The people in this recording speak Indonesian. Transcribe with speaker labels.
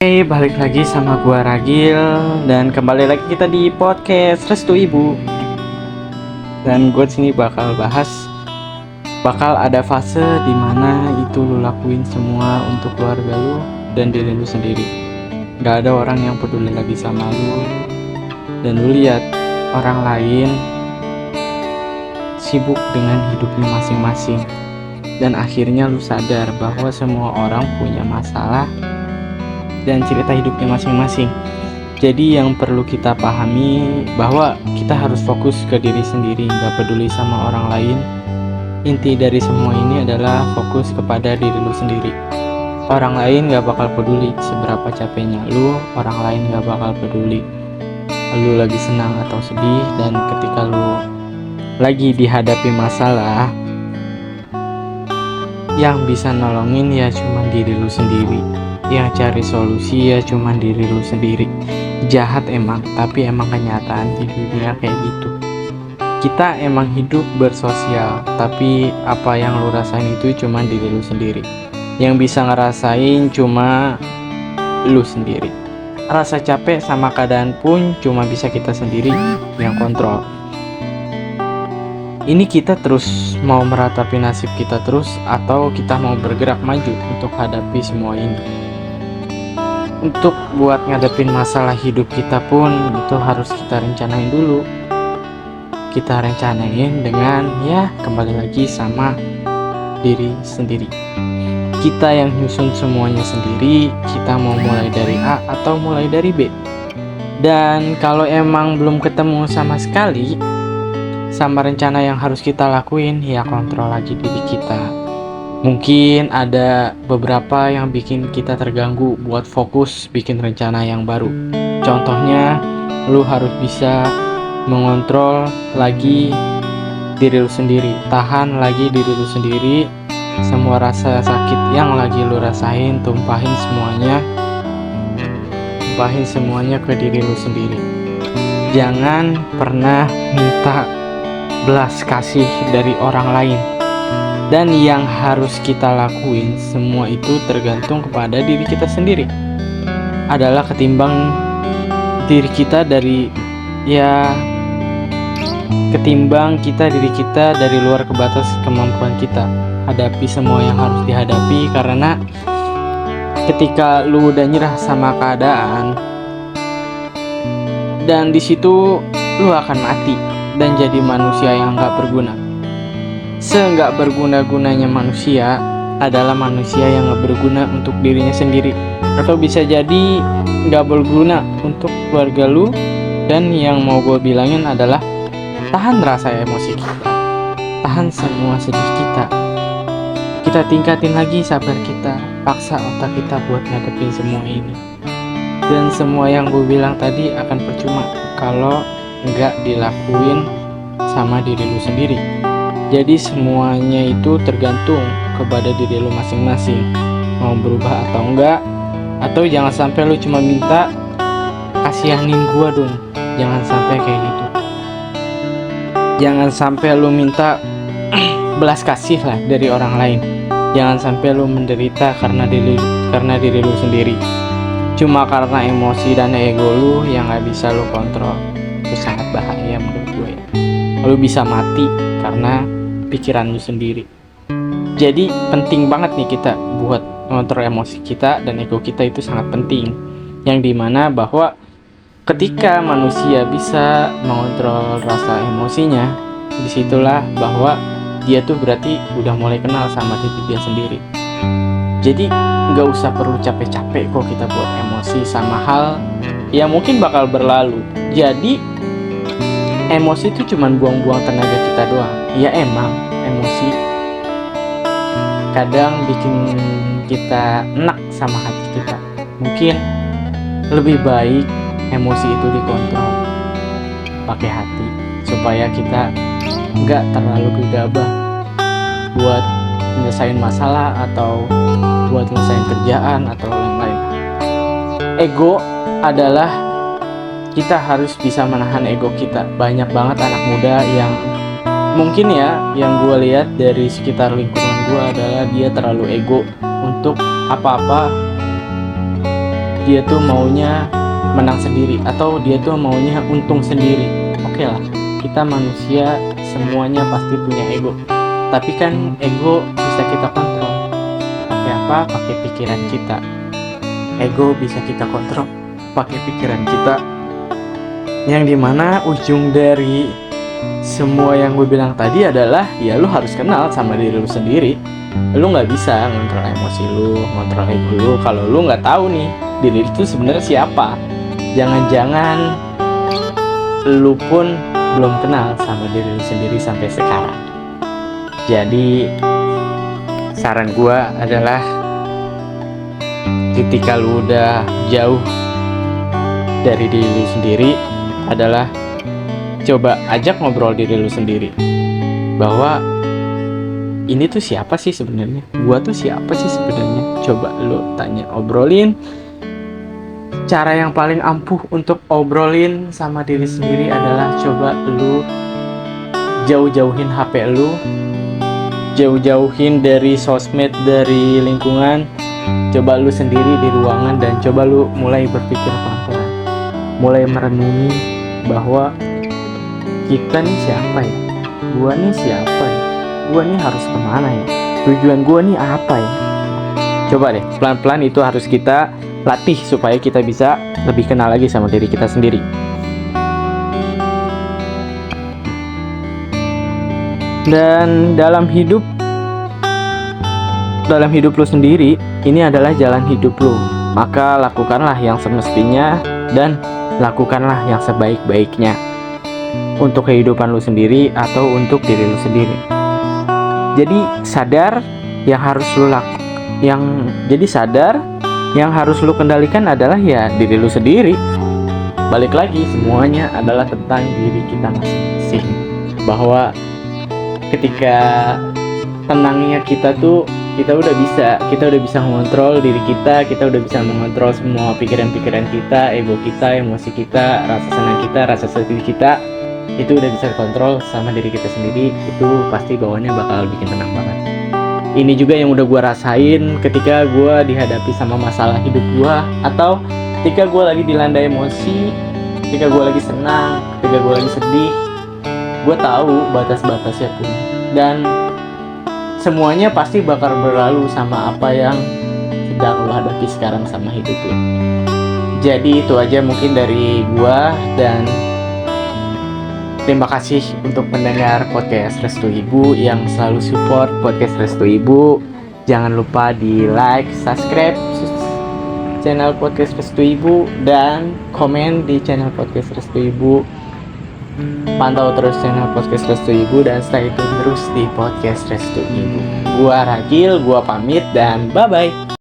Speaker 1: Balik lagi sama gua Ragil dan kembali lagi kita di podcast Restu Ibu. Dan gue sini bakal ada fase dimana itu lu lakuin semua untuk keluarga lu dan diri lu sendiri. Gak ada orang yang peduli lagi sama lu, dan lu lihat orang lain sibuk dengan hidupnya masing-masing. Dan akhirnya lu sadar bahwa semua orang punya masalah dan cerita hidupnya masing-masing. Jadi yang perlu kita pahami bahwa kita harus fokus ke diri sendiri, gak peduli sama orang lain. Inti dari semua ini adalah fokus kepada diri lu sendiri. Orang lain gak bakal peduli seberapa capeknya lu, orang lain gak bakal peduli lu lagi senang atau sedih. Dan ketika lu lagi dihadapi masalah, yang bisa nolongin ya cuma diri lu sendiri. Yang cari solusi ya cuman diri lu sendiri. Jahat emang, tapi emang kenyataan di dunia kayak gitu. Kita emang hidup bersosial, tapi apa yang lu rasain itu cuman diri lu sendiri. Yang bisa ngerasain cuma lu sendiri. Rasa capek sama keadaan pun cuma bisa kita sendiri yang kontrol. Ini kita terus mau meratapi nasib kita terus, atau kita mau bergerak maju untuk hadapi semua ini. Untuk buat ngadepin masalah hidup kita pun itu harus kita rencanain dulu. Kita rencanain dengan kembali lagi sama diri sendiri. Kita yang nyusun semuanya sendiri. Kita mau mulai dari A atau mulai dari B. Dan kalau emang belum ketemu sama sekali sama rencana yang harus kita lakuin, ya kontrol lagi diri kita. Mungkin ada beberapa yang bikin kita terganggu buat fokus bikin rencana yang baru. Contohnya, lu harus bisa mengontrol lagi diri lu sendiri. Tahan lagi diri lu sendiri. Semua rasa sakit yang lagi lu rasain, tumpahin semuanya ke diri lu sendiri. Jangan pernah minta belas kasih dari orang lain. Dan yang harus kita lakuin semua itu tergantung kepada diri kita sendiri. Adalah ketimbang diri kita dari diri kita dari luar ke batas kemampuan kita. Hadapi semua yang harus dihadapi, karena ketika lu udah nyerah sama keadaan, dan di situ lu akan mati dan jadi manusia yang gak berguna. Seenggak berguna-gunanya manusia adalah manusia yang gak berguna untuk dirinya sendiri, atau bisa jadi gak berguna untuk keluarga lu. Dan yang mau gue bilangin adalah tahan rasa emosi kita, tahan semua sedih kita. Kita tingkatin lagi sabar kita, paksa otak kita buat ngadepin semua ini. Dan semua yang gue bilang tadi akan percuma kalau gak dilakuin sama diri lu sendiri. Jadi semuanya itu tergantung kepada diri lu masing-masing, mau berubah atau enggak. Atau jangan sampai lu cuma minta kasihanin gua dong. Jangan sampai kayak gitu. Jangan sampai lu minta belas kasih lah dari orang lain. Jangan sampai lu menderita karena diri lu sendiri. Cuma karena emosi dan ego lu yang gak bisa lu kontrol. Itu sangat bahaya menurut gue ya. Lu bisa mati karena pikiran lu sendiri. Jadi penting banget nih kita buat mengontrol emosi kita dan ego kita, itu sangat penting. Yang dimana bahwa ketika manusia bisa mengontrol rasa emosinya, disitulah bahwa dia tuh berarti udah mulai kenal sama diri dia sendiri. Jadi gak usah perlu capek-capek kok kita buat emosi sama hal yang mungkin bakal berlalu. Jadi emosi itu cuma buang-buang tenaga kita doang. Ya emang emosi kadang bikin kita enak sama hati kita. Mungkin lebih baik emosi itu dikontrol pakai hati, supaya kita nggak terlalu gegabah buat nyelesain masalah atau buat nyelesain kerjaan atau lain-lain. Ego adalah kita harus bisa menahan ego kita. Banyak banget anak muda yang mungkin yang gue lihat dari sekitar lingkungan gue adalah dia terlalu ego untuk apa-apa dia tuh maunya menang sendiri atau dia tuh maunya untung sendiri. Oke lah, kita manusia semuanya pasti punya ego. Tapi kan ego bisa kita kontrol. Pakai apa? Pakai pikiran kita. Ego bisa kita kontrol pakai pikiran kita. Yang dimana ujung dari semua yang gue bilang tadi adalah ya lu harus kenal sama diri lu sendiri. Lu nggak bisa ngontrol emosi lu, ngontrol ego lu kalau lu nggak tahu nih diri itu sebenarnya siapa. Jangan-jangan lu pun belum kenal sama diri lu sendiri sampai sekarang. Jadi saran gue adalah ketika lu udah jauh dari diri lu sendiri adalah coba ajak ngobrol diri lu sendiri bahwa ini tuh siapa sih sebenarnya? Gua tuh siapa sih sebenarnya? Coba lu tanya, obrolin. Cara yang paling ampuh untuk obrolin sama diri sendiri adalah coba lu jauh-jauhin HP lu, jauh-jauhin dari sosmed, dari lingkungan. Coba lu sendiri di ruangan dan coba lu mulai berpikir pelan-pelan, mulai merenungi bahwa kita nih siapa ya? Gua nih siapa ya? Gua nih harus kemana ya? Tujuan gua nih apa ya? Coba deh, pelan-pelan itu harus kita latih supaya kita bisa lebih kenal lagi sama diri kita sendiri. Dan dalam hidup lu sendiri, ini adalah jalan hidup lu. Maka lakukanlah yang semestinya dan lakukanlah yang sebaik-baiknya untuk kehidupan lu sendiri atau untuk diri lu sendiri. Jadi sadar yang harus lu kendalikan adalah ya diri lu sendiri. Balik lagi, semuanya adalah tentang diri kita masing-masing. Bahwa ketika tenangnya kita tuh kita udah bisa mengontrol diri kita udah bisa mengontrol semua pikiran-pikiran kita, ego kita, emosi kita, rasa senang kita, rasa sedih kita, itu udah bisa dikontrol sama diri kita sendiri. Itu pasti bawaannya bakal bikin tenang banget. Ini juga yang udah gue rasain ketika gue dihadapi sama masalah hidup gue, atau ketika gue lagi dilanda emosi, ketika gue lagi senang, ketika gue lagi sedih. Gue tahu batas-batasnya pun, dan semuanya pasti bakal berlalu sama apa yang sedang lo hadapi sekarang sama hidup lo. Jadi itu aja mungkin dari gua, dan terima kasih untuk mendengar podcast Restu Ibu yang selalu support podcast Restu Ibu. Jangan lupa di like, subscribe channel podcast Restu Ibu, dan komen di channel podcast Restu Ibu. Pantau terus channel podcast Restu Ibu dan stay tune terus di podcast Restu Ibu. Gua Ragil, gua pamit dan bye-bye.